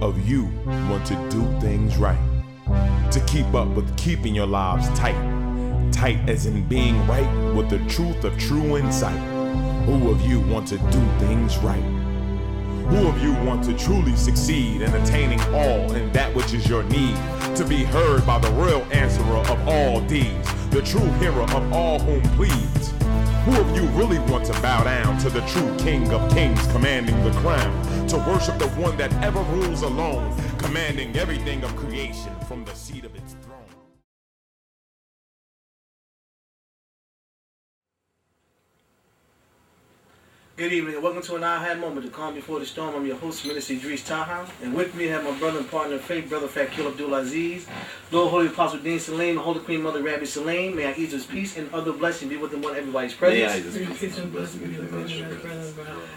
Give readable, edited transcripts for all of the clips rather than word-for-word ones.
of you want to do things right? To keep up with keeping your lives tight. Tight as in being right with the truth of true insight. Who of you want to do things right? Who of you want to truly succeed in attaining all in that which is your need? To be heard by the real answerer of all deeds, the true hero of all whom pleads. Who of you really want to bow down to the true King of Kings commanding the crown? To worship the one that ever rules alone, commanding everything of creation from the seat of its throne. Good evening and welcome to an A.H.A.D moment, the calm before the storm. I'm your host, Minister Idris Taha, and with me I have my brother and partner in faith, Brother Fakil Abdul Aziz, Lord Holy-Apostle Deen Saleem, the Holy Queen Mother Rabbi Saleem. May Ahezaah's peace and other blessings be with them on everybody's presence.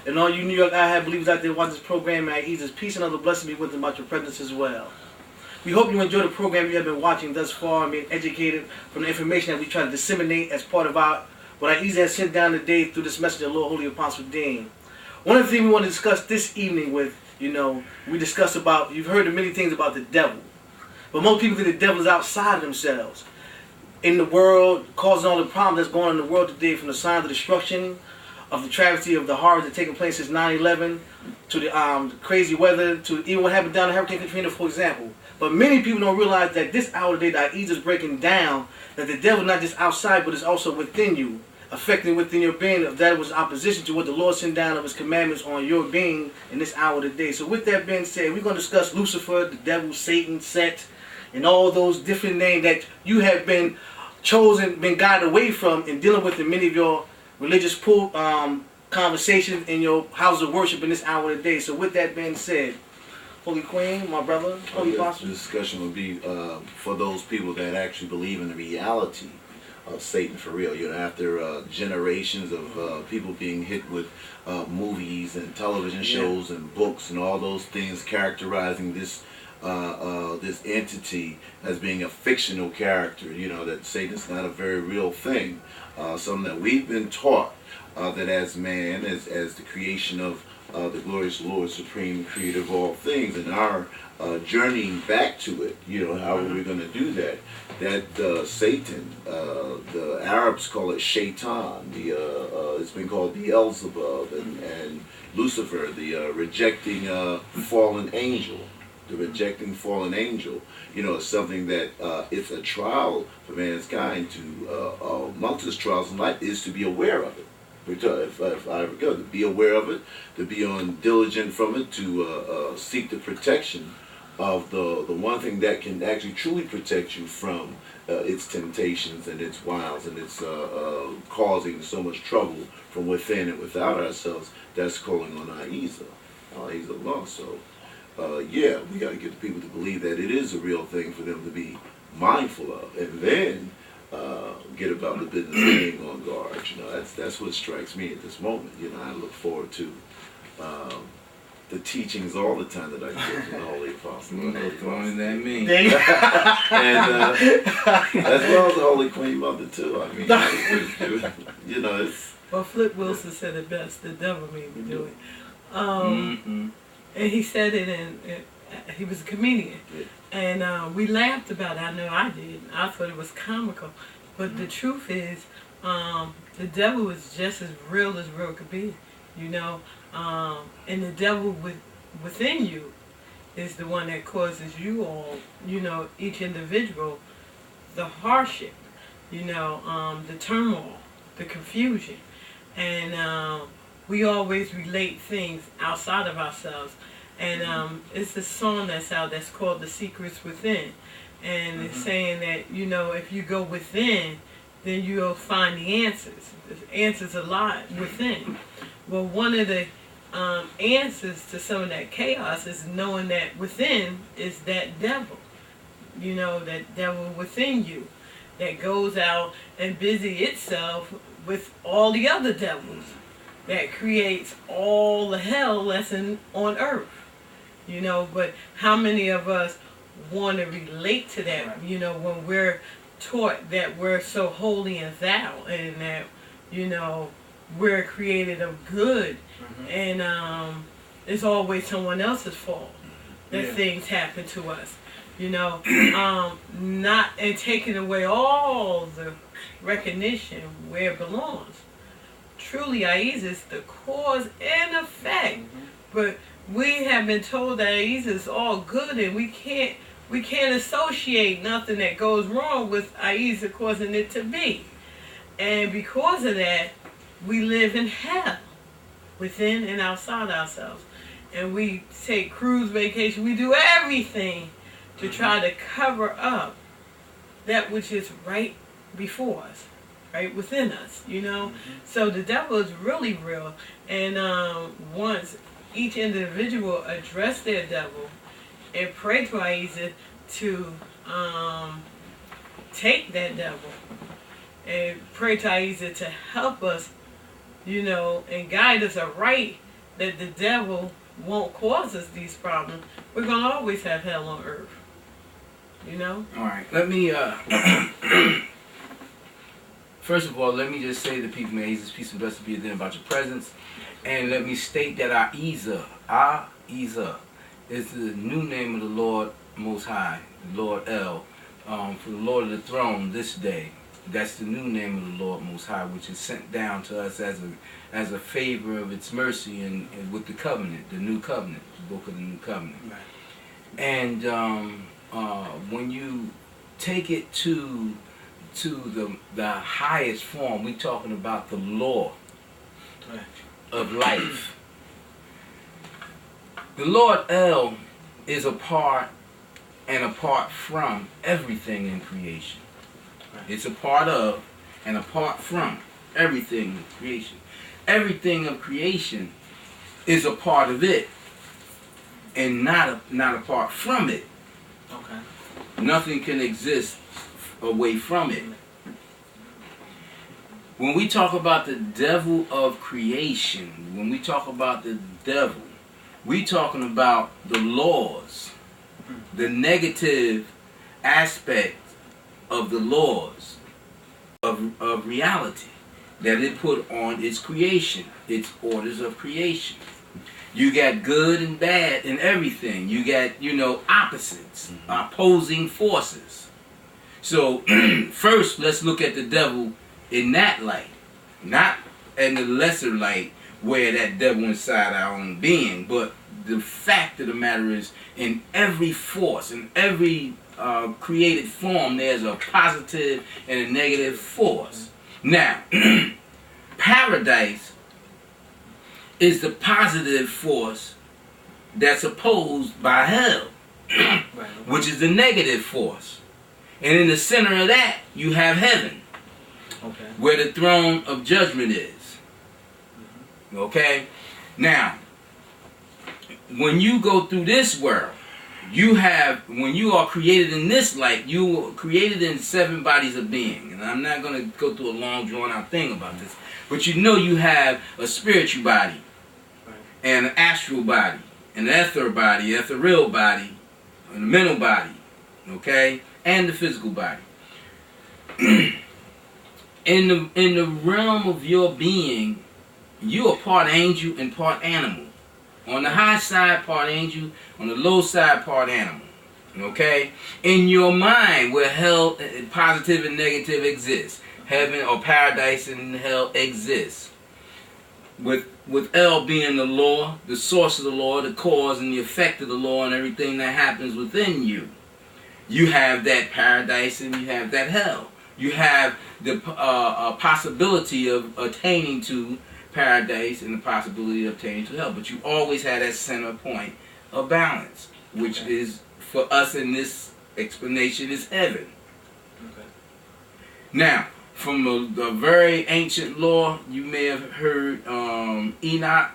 And all you New York A.H.A.D believers out there watching this program, may Ahezaah's peace and other blessings be with them about your presence as well. We hope you enjoy the program you have been watching thus far and being educated from the information that we try to disseminate as part of what Ahezaah has sent down today through this message of Lord Holy-Apostle Deen. One of the things we want to discuss this evening with, we discuss about, you've heard of many things about the devil. But most people think the devil is outside of themselves. In the world, causing all the problems that's going on in the world today, from the signs of destruction, of the travesty of the horrors that taken place since 9/11, to the crazy weather, to even what happened down in Hurricane Katrina, for example. But many people don't realize that this hour today that Ahezaah is breaking down, that the devil is not just outside, but is also within you, affecting within your being, if that was opposition to what the Lord sent down of His commandments on your being in this hour today. So with that being said, we're going to discuss Lucifer, the devil, Satan, Set, and all those different names that you have been chosen, been guided away from in dealing with in many of your religious conversations in your house of worship in this hour today. So with that being said, Holy Queen, my brother, Holy Apostle. The discussion would be for those people that actually believe in the reality of Satan for real. After generations of people being hit with movies and television shows and books and all those things characterizing this this entity as being a fictional character, that Satan's not a very real thing. Something that we've been taught that as man, as the creation of the glorious Lord, supreme creator of all things, and our journeying back to it, how are we going to do that? That Satan, the Arabs call it Shaitan, it's been called Beelzebub, and Lucifer, the rejecting fallen angel. The rejecting fallen angel, is something that it's a trial for mankind to, amongst his trials in life, is to be aware of it. If I ever go, to be aware of it, to be on diligent from it, to seek the protection of the one thing that can actually truly protect you from its temptations and its wiles and its causing so much trouble from within and without ourselves. That's calling on Ahezaah law. So we got to get the people to believe that it is a real thing for them to be mindful of, and then get about the business of being on guard. That's what strikes me at this moment. I look forward to the teachings all the time that I get from the Holy Apostle. What that mean? And as well as the Holy Queen Mother too. I mean, it's. Well, Flip Wilson said it best. The devil made me do it. And he said it he was a comedian. Yeah. And we laughed about it. I know I did. I thought it was comical. But the truth is, the devil is just as real could be. And the devil within you is the one that causes you all, each individual, the hardship, the turmoil, the confusion. And we always relate things outside of ourselves. And it's a song that's out that's called The Secrets Within. And it's saying that, if you go within, then you'll find the answers. The answers a lot within. Well, one of the answers to some of that chaos is knowing that within is that devil. That devil within you that goes out and busy itself with all the other devils that creates all the hell that's on earth. But how many of us want to relate to that, when we're taught that we're so holy and thou, and that, we're created of good, and it's always someone else's fault. that things happen to us. You know, not and taking away all the recognition where it belongs. Truly, Ahezaah is the cause and effect. But we have been told that Ahezaah is all good, and we can't associate nothing that goes wrong with Ahezaah causing it to be. And because of that, we live in hell, within and outside ourselves. And we take cruise vacation. We do everything to try to cover up that which is right before us, right within us, you know. So the devil is really real. And once each individual address their devil and pray to Ahezaah to take that devil, and pray to Ahezaah to help us, you know, and guide us aright, that the devil won't cause us these problems, we're going to always have hell on earth. You know? All right. Let me, first of all, let me just say to the people, may Ahezaah's peace and blessings be with them about your presence. And let me state that Ahezaah is the new name of the Lord Most High, Lord El, for the Lord of the throne this day. That's the new name of the Lord Most High, which is sent down to us as a favor of its mercy and with the covenant, the new covenant, the book of the new covenant. Right. And when you take it to the highest form, we're talking about the law of life. The Lord El is apart and apart from everything in creation. It's a part of and apart from everything in creation. Everything of creation is a part of it and not apart from it. Okay. Nothing can exist away from it. When we talk about the devil of creation, when we talk about the devil, we talking about the laws, the negative aspect of the laws of reality that it put on its creation, its orders of creation. You got good and bad in everything. You got, you know, opposites, opposing forces. So first, let's look at the devil in that light, not in the lesser light where that devil inside our own being, but the fact of the matter is, in every force, in every created form, there's a positive and a negative force. Now, paradise is the positive force that's opposed by hell, which is the negative force. And in the center of that, you have heaven, where the throne of judgment is. Okay? Now, when you go through this world, you have, when you are created in this light, you were created in 7 bodies of being. And I'm not going to go through a long drawn out thing about this. But you know you have a spiritual body, and an astral body, an ethereal body, and a mental body, okay? And the physical body. In the realm of your being, you are part angel and part animal. On the high side, part angel. On the low side, part animal. Okay? In your mind, where hell, positive and negative exists. Heaven or paradise and hell exists. With El being the law, the source of the law, the cause and the effect of the law and everything that happens within you. You have that paradise and you have that hell. You have the possibility of attaining to paradise and the possibility of obtaining to hell, but you always had that center point of balance, which is, for us in this explanation, is heaven. Now, from the very ancient law, you may have heard Enoch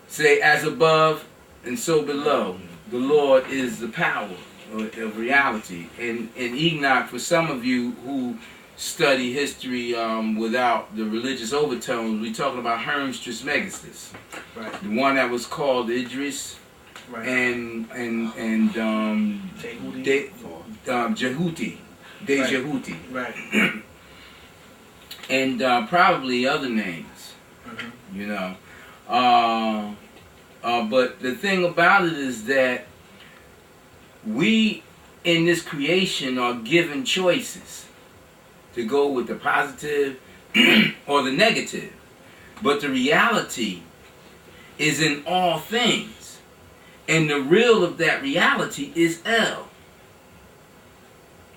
say, as above and so below, the Lord is the power of reality. And Enoch, for some of you who study history without the religious overtones, we're talking about Hermes Trismegistus, the one that was called Idris, and Jehuti, Jehuti, and probably other names, you know. But the thing about it is that we in this creation are given choices to go with the positive or the negative. But the reality is in all things. And the real of that reality is El.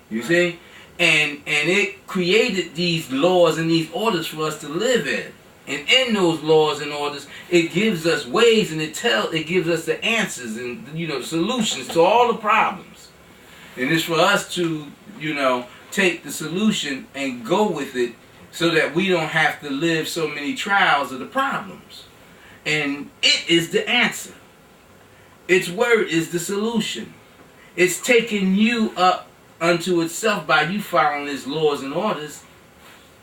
You see? And it created these laws and these orders for us to live in. And in those laws and orders, it gives us ways, and it gives us the answers and, you know, solutions to all the problems. And it's for us to, you know, take the solution and go with it so that we don't have to live so many trials of the problems. And it is the answer. Its word is the solution. It's taking you up unto itself by you following its laws and orders,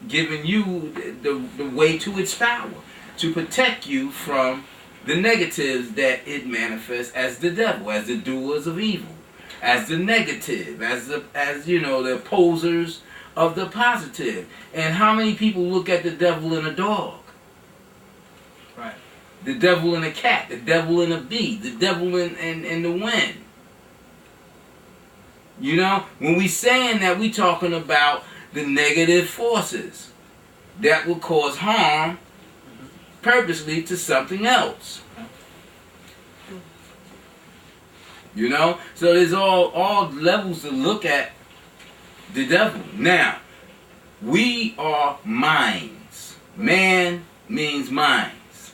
giving you the way to its power, to protect you from the negatives that it manifests as the devil, as the doers of evil, as the negative, as you know, the opposers of the positive. And how many people look at the devil in a dog? Right. The devil in a cat, the devil in a bee, the devil in the wind. You know, when we saying that, we talking about the negative forces that will cause harm purposely to something else. You know, so there's all levels to look at the devil. Now, we are minds. Man means minds.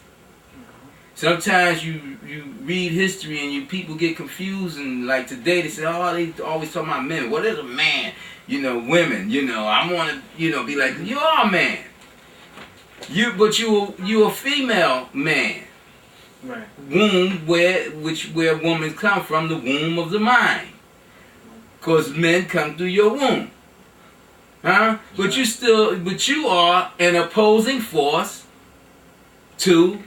Sometimes you read history and people get confused, and like today they say, oh, they always talk about men. What is a man? You know, women. You know, I want to, you know, be like, you are a man. But you a female man. Right. Womb where women come from, the womb of the mind. Because men come through your womb. Huh? But you are an opposing force to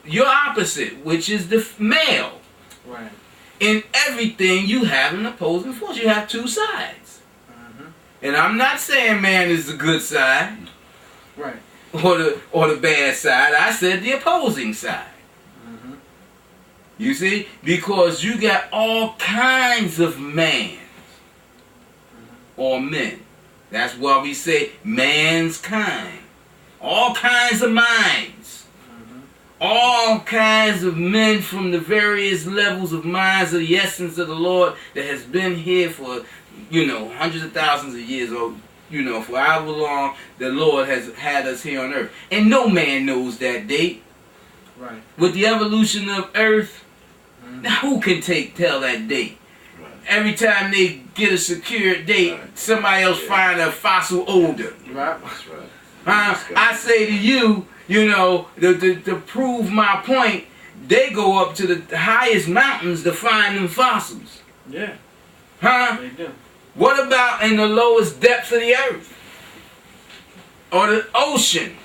your opposite, which is the male. Right. In everything you have an opposing force. You have two sides. Mm-hmm. And I'm not saying man is the good side. Right. Or the bad side. I said the opposing side. Mm-hmm. You see? Because you got all kinds of man or men. That's why we say man's kind. All kinds of minds. Mm-hmm. All kinds of men from the various levels of minds of the essence of the Lord that has been here for, you know, hundreds of thousands of years, or, you know, for however long the Lord has had us here on earth. And no man knows that date. Right. With the evolution of earth, Mm-hmm. now who can tell that date? Right. Every time they get a secure date, Right. somebody else find a fossil older. Right. That's right. I say to you, you know, to prove my point, they go up to the highest mountains to find them fossils. Yeah. Huh? They do. What about in the lowest depths of the earth? Or the ocean?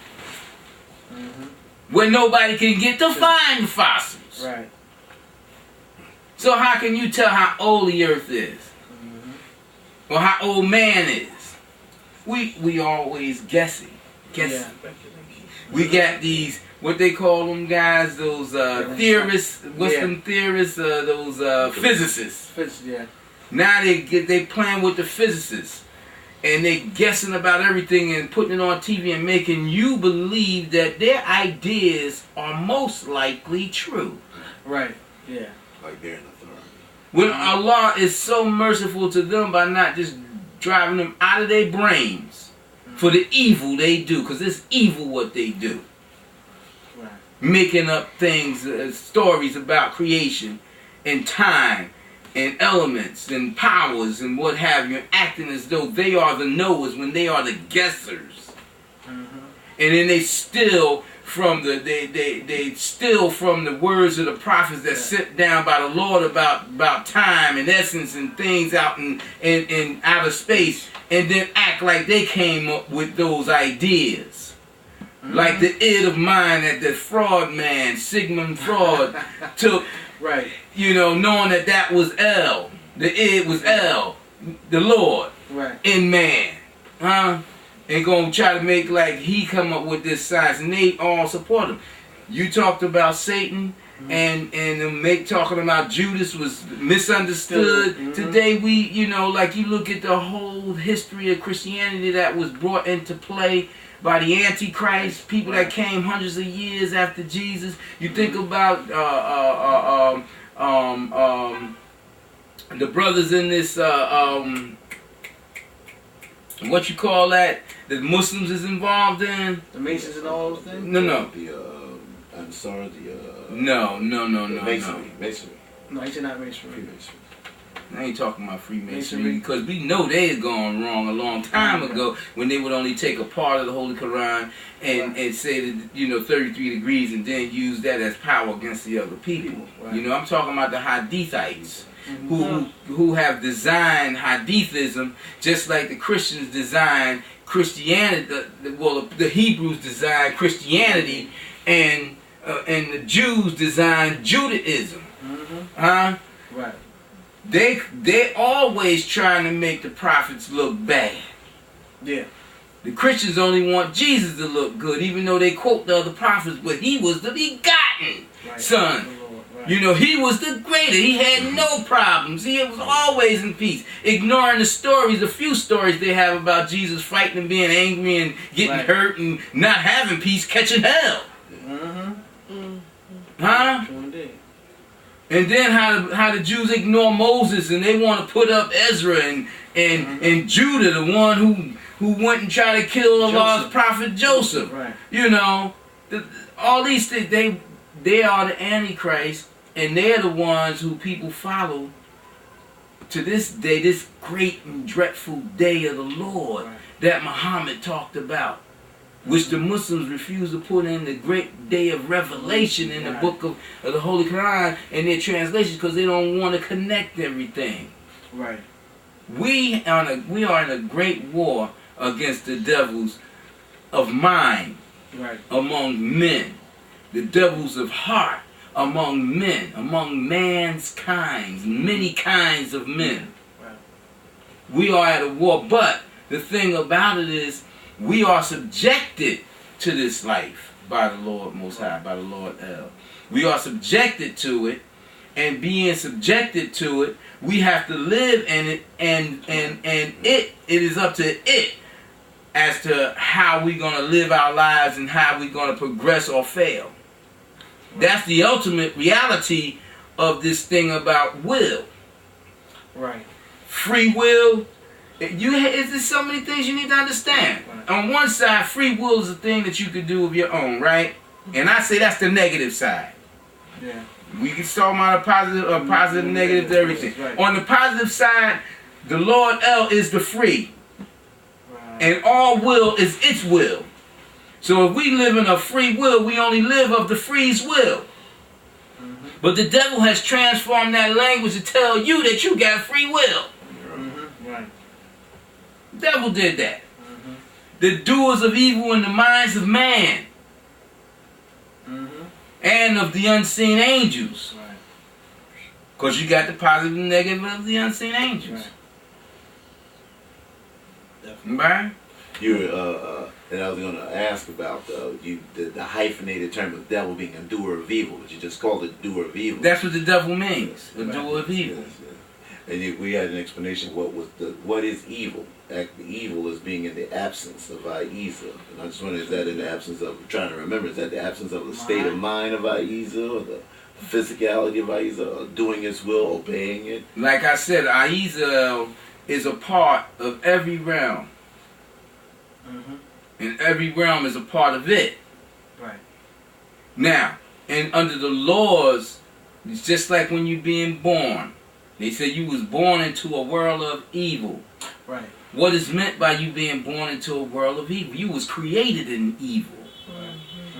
Mm-hmm. Where nobody can get to find fossils. Right. So how can you tell how old the earth is? Mm-hmm. Or how old man is? We always guessing. Yeah. We got these, what they call them guys, those theorists, them theorists, those physicists. Yeah. Now they playing with the physicists. And they guessing about everything and putting it on TV and making you believe that their ideas are most likely true. Right. Yeah. Like they're in authority. When Allah is so merciful to them by not just driving them out of their brains for the evil they do, because it's evil what they do. Right. Making up things, stories about creation and time and elements and powers and what have you, and acting as though they are the knowers when they are the guessers. Mm-hmm. And then they steal from they steal from the words of the prophets that sit down by the Lord about time and essence and things out in outer space, and then act like they came up with those ideas. Mm-hmm. Like the id of mine that the fraud man, Sigmund Freud, took, Right. you know, knowing that was El. The id was El, the Lord, Right. in man. Huh? And gonna try to make like he come up with this science, and they all support him. You talked about Satan and talking about Judas was misunderstood. Today we, you know, like you look at the whole history of Christianity that was brought into play by the Antichrist, people that came hundreds of years after Jesus. You think about the brothers in this what you call that Muslims is involved in, the Masons and all those things. No. The Ansar, No. Masonry. No, he's not Masonry. Freemasonry. I ain't talking about Freemasonry because we know they had gone wrong a long time ago when they would only take a part of the Holy Quran and say that, you know, 33 degrees and then use that as power against the other people. Right. You know, I'm talking about the Hadithites who have designed Hadithism just like the Christians designed Christianity. The Hebrews designed Christianity and the Jews designed Judaism. Huh? Right. They always trying to make the prophets look bad. Yeah. The Christians only want Jesus to look good, even though they quote the other prophets, but he was the begotten son. Right. You know, he was the greater. He had no problems. He was always in peace. Ignoring the stories, the few stories they have about Jesus fighting and being angry and getting hurt and not having peace, catching hell. Huh? And then how the Jews ignore Moses and they want to put up Ezra and Judah, the one who went and tried to kill Allah's prophet Joseph. Right. You know, all these things, they are the Antichrist, and they're the ones who people follow to this day, this great and dreadful day of the Lord that Muhammad talked about, which the Muslims refuse to put in the great day of revelation in the book of the Holy Quran and their translations because they don't want to connect everything. Right. We are in a great war against the devils of mind among men, the devils of heart among men, among man's kinds, many kinds of men. Right. We are at a war, but the thing about it is we are subjected to this life by the Lord Most High, by the Lord El. We are subjected to it, and being subjected to it, we have to live in it, and it is up to it as to how we're going to live our lives and how we're going to progress or fail. That's the ultimate reality of this thing about will. Right. Free will. There's so many things you need to understand. On one side, free will is a thing that you can do of your own, right? And I say that's the negative side. Yeah. We can talk about a positive, negative, everything. Right. On the positive side, the Lord El is the free. Right. And all will is its will. So if we live in a free will, we only live of the free's will. But the devil has transformed that language to tell you that you got free will. Right. The devil did that. The doers of evil in the minds of man. And of the unseen angels. Right. Because you got the positive and negative of the unseen angels. Right? And I was going to ask about the hyphenated term of devil being a doer of evil, but you just called it doer of evil. That's what the devil means, a doer of evil. Yes. And we had an explanation what is evil. Evil is being in the absence of Ahezaah. And I just wonder, is that in the absence of, trying to remember, is that the absence of the state of mind of Ahezaah, or the physicality of Ahezaah, or doing its will, obeying it? Like I said, Ahezaah is a part of every realm. And every realm is a part of it. Right. Now, and under the laws, it's just like when you're being born. They say you was born into a world of evil. Right. What is meant by you being born into a world of evil? You was created in evil.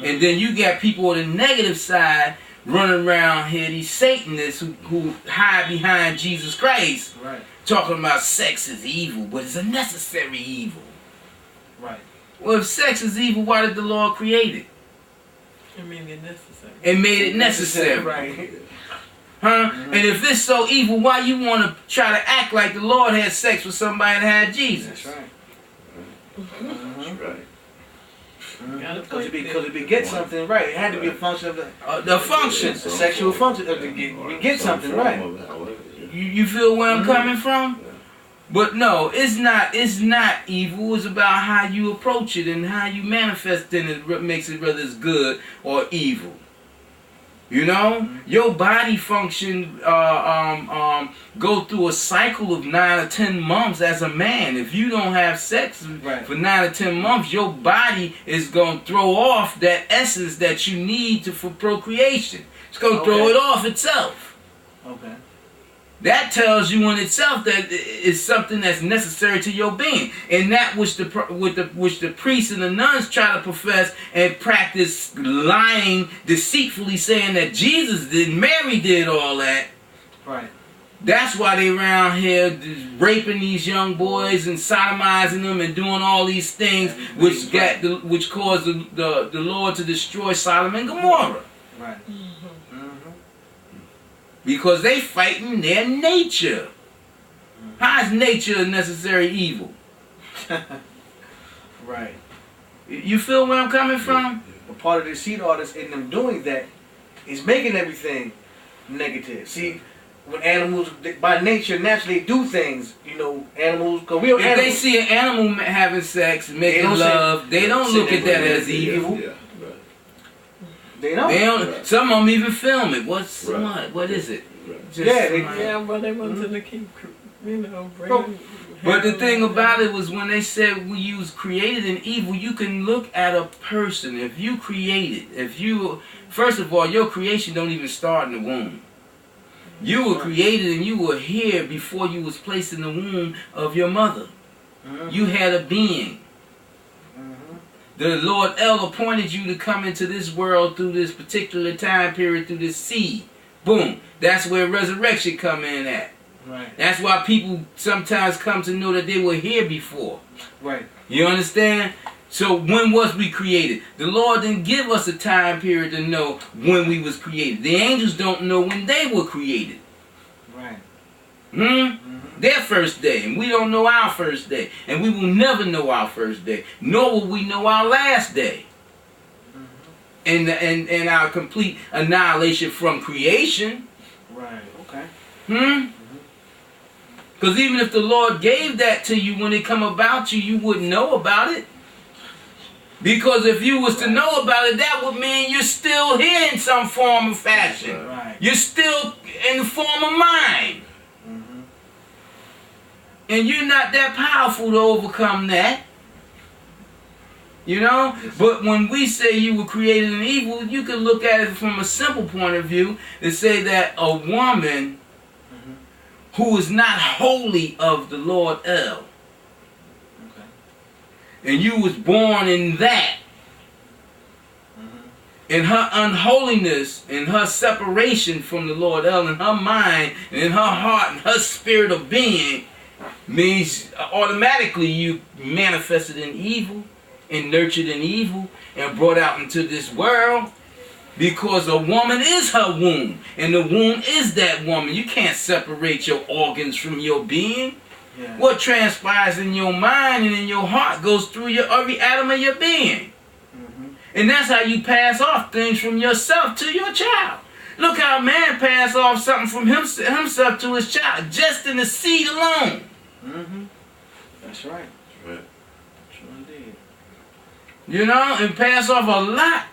And then you got people on the negative side running around here, these Satanists who hide behind Jesus Christ, talking about sex is evil, but it's a necessary evil. Right. Well, if sex is evil, why did the Lord create it? It made it necessary. It made it necessary. Right. Huh? And if it's so evil, why you want to try to act like the Lord had sex with somebody that had Jesus? That's right. That's right. Because it beget something, right? It had to be a function of the function. the sexual function of to get something, right? You feel where I'm coming from? But no, it's not evil. It's about how you approach it and how you manifest in it makes it whether it's good or evil. You know, your body function go through a cycle of 9 or 10 months as a man. If you don't have sex for 9 or 10 months, your body is gonna throw off that essence that you need for procreation. It's gonna throw it off itself. Okay. That tells you in itself that it's something that's necessary to your being, and that which the priests and the nuns try to profess and practice, lying deceitfully, saying that Jesus did, Mary did all that. Right. That's why they around here raping these young boys and sodomizing them and doing all these things, which caused the Lord to destroy Sodom and Gomorrah. Right. Because they fighting their nature. How is nature a necessary evil? Right. You feel where I'm coming from? But part of the deceit artist in them doing that is making everything negative. See, when animals, by nature, naturally do things, you know, animals, because we are animals. If they see an animal having sex, making love, they don't look at that as evil. Yeah. They don't. They don't. Some of them even film it. What is it? Yeah, but they wanted to keep, bringing. But the thing about it was when they said you was created in evil, you can look at a person. If you created, first of all, your creation don't even start in the womb. You were created and you were here before you was placed in the womb of your mother. You had a being. The Lord El appointed you to come into this world through this particular time period, through this seed. Boom. That's where resurrection come in at. Right. That's why people sometimes come to know that they were here before. Right. You understand? So when was we created? The Lord didn't give us a time period to know when we was created. The angels don't know when they were created. Right. Their first day, and we don't know our first day, and we will never know our first day, nor will we know our last day, and our complete annihilation from creation. Right. Okay. Because even if the Lord gave that to you when it come about you wouldn't know about it. Because if you was to know about it, that would mean you're still here in some form or fashion. Right. You're still in the form of mind. And you're not that powerful to overcome that. You know? But when we say you were created in evil, you can look at it from a simple point of view and say that a woman who is not wholly of the Lord El, and you was born in that, in her unholiness, in her separation from the Lord El, in her mind, and in her heart, and her spirit of being, means automatically you manifested in evil and nurtured in evil and brought out into this world, because a woman is her womb and the womb is that woman. You can't separate your organs from your being. Yeah. What transpires in your mind and in your heart goes through every atom of your being. And that's how you pass off things from yourself to your child. Look how a man pass off something from himself to his child, just in the seed alone. That's right. Right. True indeed. You know, and pass off a lot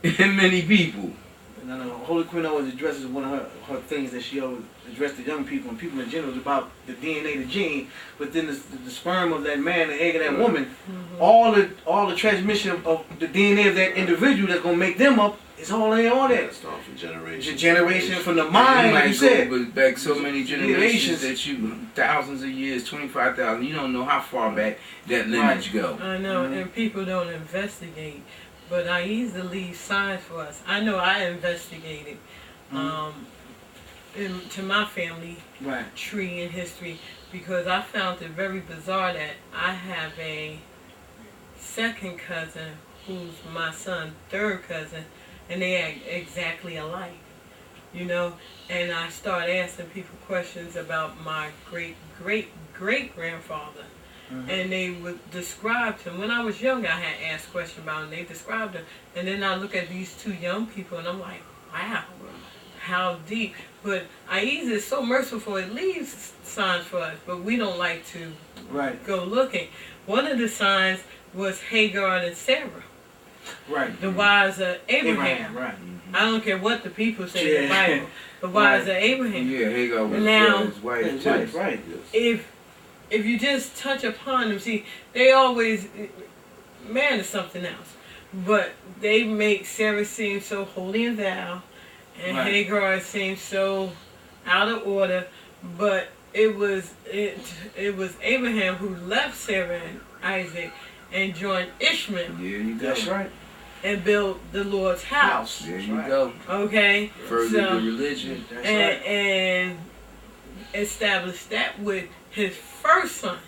in many people. And the Holy Queen always addresses one of her things that she always addressed to young people and people in general is about the DNA, the gene, but then the sperm of that man, the egg of that woman, all the transmission of the DNA of that individual that's gonna make them up is all in all that. It's all from generation. The generation from the mind, like you said. But back so many generations that you, thousands of years, 25,000, you don't know how far back that lineage go. I know, and people don't investigate. But Ahezaah leaves signs for us. I know I investigated into my family tree and history because I found it very bizarre that I have a second cousin who's my son's third cousin, and they act exactly alike, you know. And I start asking people questions about my great-great-great-grandfather, and they would describe him. When I was young, I had asked questions about him. They described him, and then I look at these two young people, and I'm like, wow, how deep. But A.H.A.D is so merciful; it leaves signs for us, but we don't like to go looking. One of the signs was Hagar and Sarah, the wives of Abraham. I don't care what the people say in the Bible. The wives of Abraham. Yeah, Hagar was his wife too. If you just touch upon them, see, they always, man is something else. But they make Sarah seem so holy and thou, and Hagar seem so out of order. But it was Abraham who left Sarah and Isaac and joined Ishmael. Yeah, you go. That's right. And built the Lord's house. There you go. Okay. Further the religion. That's and established that with his first son.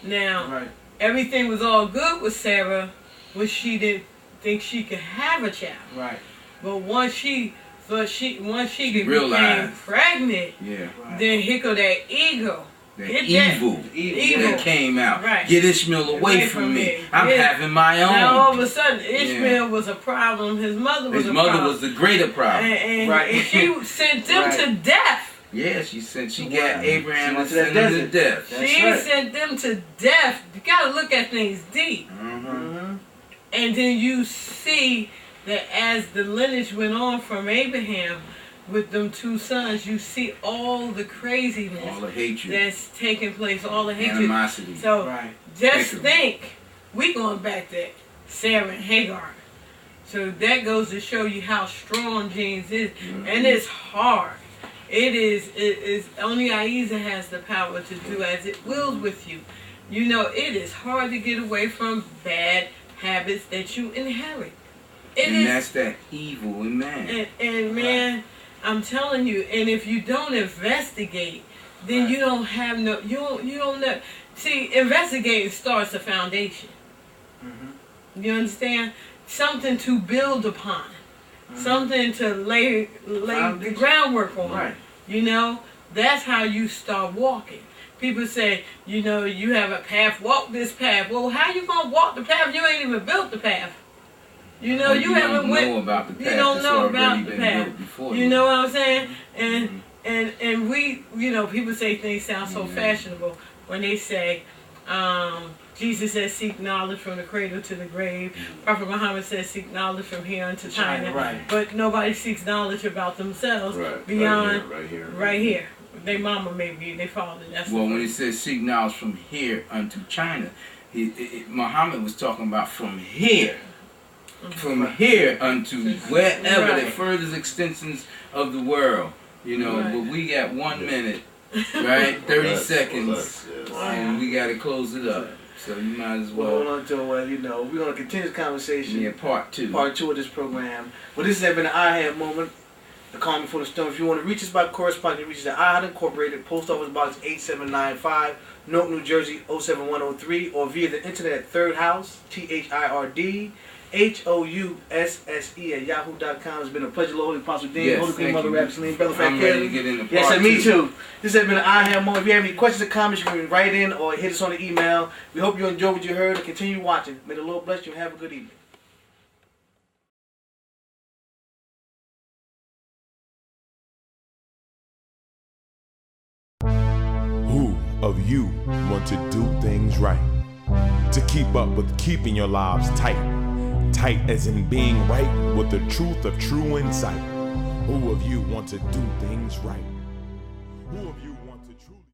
Now, everything was all good with Sarah when she didn't think she could have a child. Right. But once she became realized. pregnant, then here go that ego. That evil that came out. Right. Get Ishmael away from me. I'm having my own. Now all of a sudden, Ishmael was a problem. His mother was a problem. His mother was the greater problem. And she sent them to death. Yeah, she got Abraham to send them to death. She sent them to death. You got to look at things deep. And then you see that as the lineage went on from Abraham, with them two sons, you see all the craziness, all the hatred that's taking place, all the hatred, animosity. So just think, we going back to Sarah and Hagar. So that goes to show you how strong genes is, and it's hard. It is only A.H.A.D has the power to do as it wills with you. You know, it is hard to get away from bad habits that you inherit. That's that evil in man. And man. I'm telling you, and if you don't investigate, then you don't have no, you don't know. See, investigating starts the foundation. You understand? Something to build upon. Something to lay the groundwork on. You know, that's how you start walking. People say, you know, you have a path, walk this path. Well, how you going to walk the path? You ain't even built the path. You know, you haven't know about the path. You don't know about the path. You know what I'm saying? And we, you know, people say things sound so fashionable when they say, Jesus says seek knowledge from the cradle to the grave. Prophet Muhammad says seek knowledge from here unto China. But nobody seeks knowledge about themselves beyond right here. Their mama maybe, their father. That's when it says seek knowledge from here unto China, Muhammad was talking about from here. From here unto wherever the furthest extensions of the world, you know. But we got 1 minute, 30 seconds, and we got to close it up. So you might as well. Hold on to you know, we're gonna continue this conversation. Yeah, part two of this program. Well, this has been an A.H.A.D moment. The calm before the storm. If you want to reach us by correspondence, reach us at A.H.A.D Incorporated, Post Office Box 8795, Newark, New Jersey 07103, or via the internet at Third House, THIRD. HOUSSE at yahoo.com. It's been a pleasure, Lord Holy-Apostle Deen, Holy Queen Mother Rap Saleem, Brother Fat Kelly. Yes, and me too. This has been an A.H.A.D moment. If you have any questions or comments, you can write in or hit us on the email. We hope you enjoyed what you heard and continue watching. May the Lord bless you and have a good evening. Who of you want to do things right? To keep up with keeping your lives tight. Tight as in being right with the truth of true insight. Who of you want to do things right? Who of you